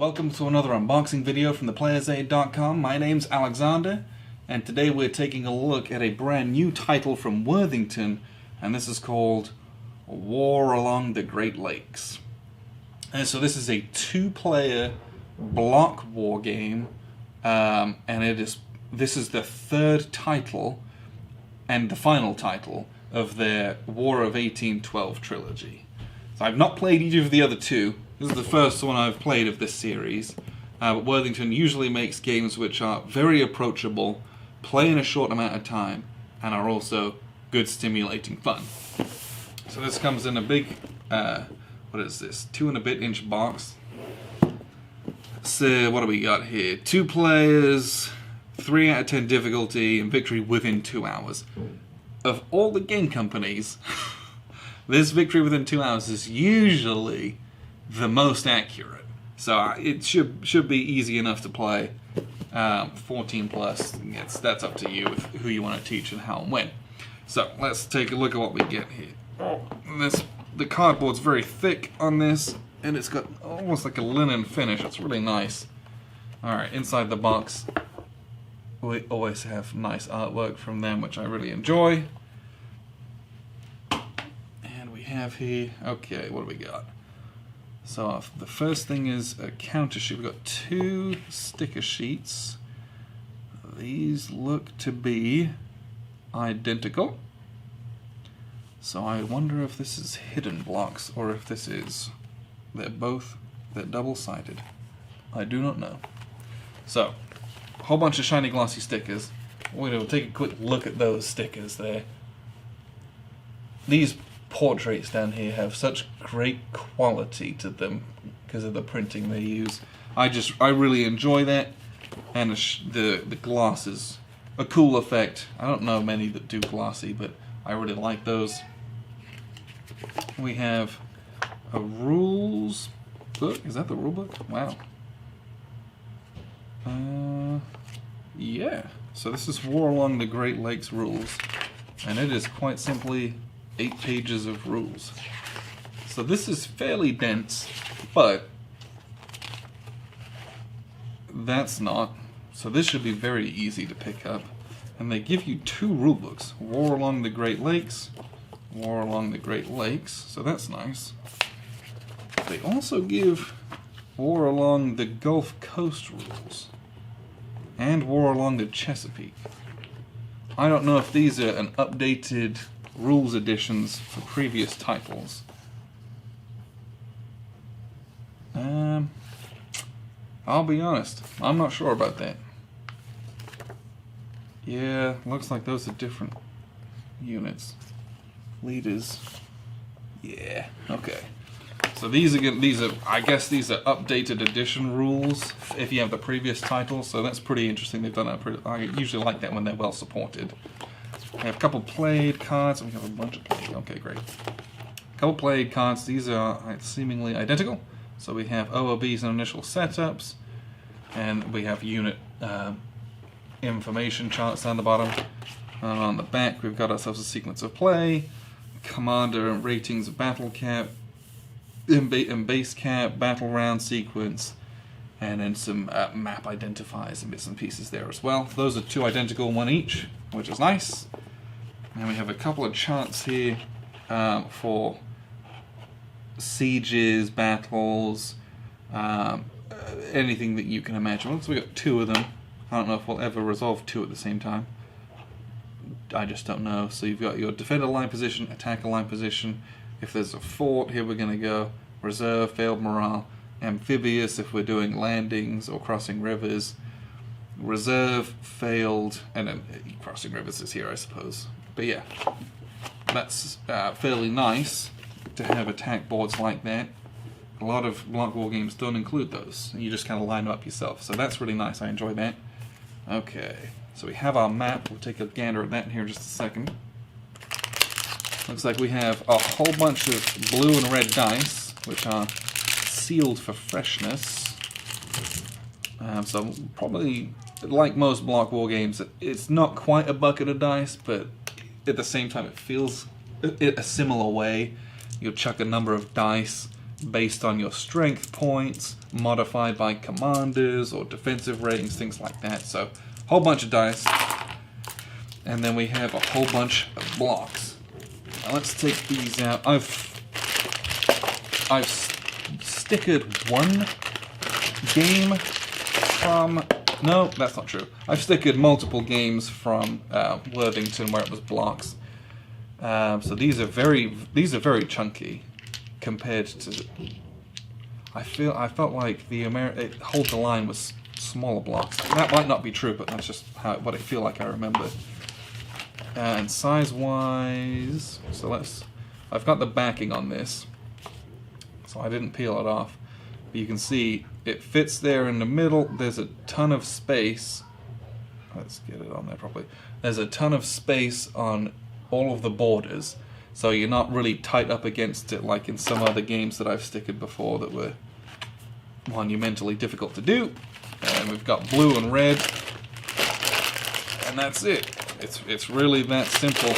welcome to another unboxing video from theplayersaid.com. My name's Alexander, and today we're taking a look at a brand new title from Worthington, and this is called War Along the Great Lakes. And so this is a two-player block war game, and this is the third title and the final title of their War of 1812 trilogy. So I've not played each of the other two. This is the first one I've played of this series, but Worthington usually makes games which are very approachable, play in a short amount of time, and are also good, stimulating fun. So this comes in a big, what is this, 2 and a bit inch box. So what do we got here? 2 players, 3 out of 10 difficulty, and victory within 2 hours. Of all the game companies, this victory within 2 hours is usually the most accurate. So it should be easy enough to play. 14 plus, that's up to you with who you want to teach and how and when. So let's take a look at what we get here. The cardboard's very thick on this, and it's got almost like a linen finish. It's really nice. Alright, inside the box, we always have nice artwork from them, which I really enjoy. And we have here, okay, what do we got? So the first thing is a counter sheet. We've got 2 sticker sheets. These look to be identical. So I wonder if this is hidden blocks or if this is, they're double-sided. I do not know. So, a whole bunch of shiny glossy stickers. We're going to take a quick look at those stickers there. These portraits down here have such great quality to them because of the printing they use. I really enjoy that, and the gloss is a cool effect. I don't know many that do glossy, but I really like those. We have a rules book. Is that the rule book? Wow. Yeah. So this is War Along the Great Lakes rules, and it is quite simply 8 pages of rules. So this is fairly dense, but that's not. So this should be very easy to pick up. And they give you 2 rule books. War Along the Great Lakes, War Along the Great Lakes, so that's nice. They also give War Along the Gulf Coast rules, and War Along the Chesapeake. I don't know if these are an updated rules editions for previous titles. I'll be honest, I'm not sure about that. Yeah, looks like those are different units. Leaders. Yeah, okay. So these are I guess these are updated edition rules if you have the previous title, so that's pretty interesting. They've done that I usually like that when they're well supported. We have a couple played cards, and we have a bunch of played. Okay, great. A couple played cards. These are seemingly identical. So we have OOBs and initial setups, and we have unit information charts down the bottom. And on the back, we've got ourselves a sequence of play, commander and ratings of battle cap, and base cap, battle round sequence, and then some map identifiers and bits and pieces there as well. Those are 2 identical, 1 each, which is nice. And we have a couple of charts here for sieges, battles, anything that you can imagine. So we got 2 of them. I don't know if we'll ever resolve 2 at the same time. I just don't know. So you've got your defender line position, attacker line position. If there's a fort, here we're going to go reserve, failed morale, amphibious if we're doing landings or crossing rivers, reserve, failed, and then crossing rivers is here, I suppose. But yeah, that's fairly nice to have attack boards like that. A lot of block war games don't include those. You just kind of line them up yourself. So that's really nice. I enjoy that. Okay, so we have our map. We'll take a gander at that here in just a second. Looks like we have a whole bunch of blue and red dice, which are sealed for freshness. So probably, like most block war games, it's not quite a bucket of dice, but at the same time it feels a similar way. You'll chuck a number of dice based on your strength points, modified by commanders or defensive ratings, things like that. So, whole bunch of dice. And then we have a whole bunch of blocks. Now let's take these out. I've stickered one game from... No, that's not true. I've stickered multiple games from Worthington where it was blocks. So these are very chunky compared to... I felt like the Hold the Line was smaller blocks. That might not be true, but that's just what I feel like I remember. And size-wise, so I've got the backing on this, so I didn't peel it off. But you can see it fits there in the middle. There's a ton of space. Let's get it on there properly. There's a ton of space on all of the borders, so you're not really tight up against it like in some other games that I've stickered before that were monumentally difficult to do. And we've got blue and red, and that's it. It's really that simple.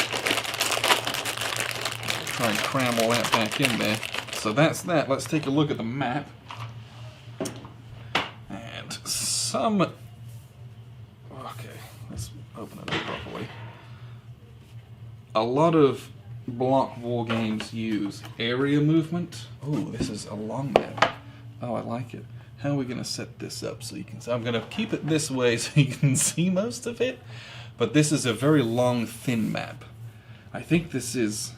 Try and cram all that back in there. So that's that. Let's take a look at the map. And okay, let's open it up properly. A lot of block war games use area movement. Oh, this is a long map. Oh, I like it. How are we going to set this up so you can see? I'm going to keep it this way so you can see most of it. But this is a very long, thin map. I think this is,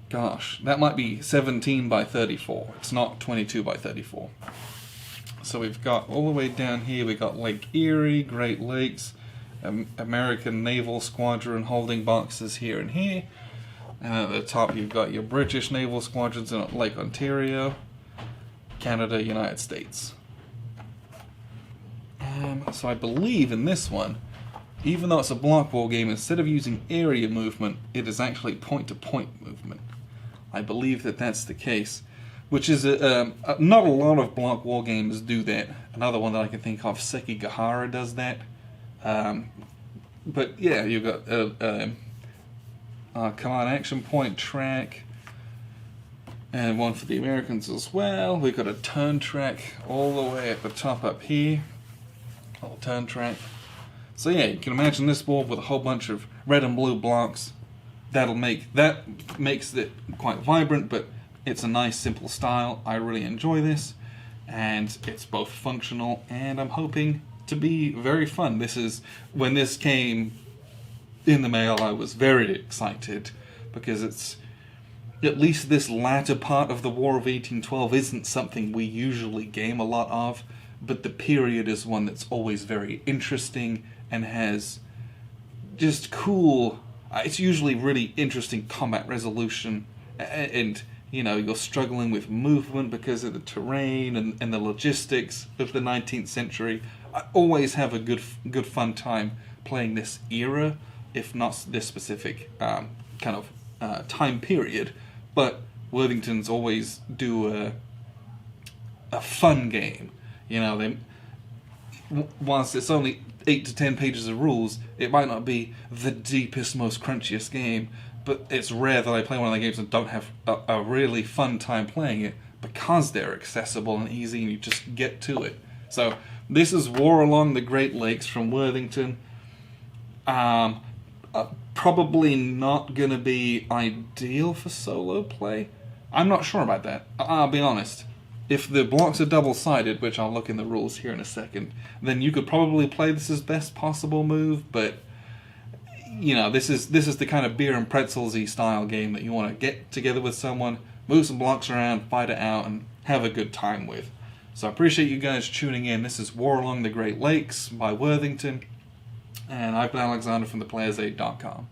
gosh, that might be 17 by 34. It's not 22 by 34. So we've got all the way down here, we've got Lake Erie, Great Lakes, American Naval Squadron holding boxes here and here. And at the top you've got your British Naval Squadrons in Lake Ontario, Canada, United States. So I believe in this one, even though it's a block war game, instead of using area movement, it is actually point-to-point movement. I believe that that's the case, which is not a lot of block war games do that. Another one that I can think of, Sekigahara, does that. But yeah, you've got command action point track, and one for the Americans as well. We've got a turn track all the way at the top up here. Little turn track. So yeah, you can imagine this board with a whole bunch of red and blue blocks. That makes it quite vibrant, but it's a nice simple style. I really enjoy this, and it's both functional and I'm hoping to be very fun. When this came in the mail, I was very excited because it's at least this latter part of the War of 1812 isn't something we usually game a lot of, but the period is one that's always very interesting and has just cool, it's usually really interesting combat resolution, and you know, you're struggling with movement because of the terrain and the logistics of the 19th century. I always have a good fun time playing this era, if not this specific kind of time period, but Worthington's always do a fun game. You know, whilst it's only 8 to 10 pages of rules, it might not be the deepest, most crunchiest game, but it's rare that I play one of the games and don't have a really fun time playing it because they're accessible and easy and you just get to it. So this is War Along the Great Lakes from Worthington. Probably not going to be ideal for solo play. I'm not sure about that. I'll be honest. If the blocks are double-sided, which I'll look in the rules here in a second, then you could probably play this as best possible move, but you know, this is the kind of beer and pretzels-y style game that you want to get together with someone, move some blocks around, fight it out, and have a good time with. So I appreciate you guys tuning in. This is War Along the Great Lakes by Worthington, and I've been Alexander from theplayersaid.com.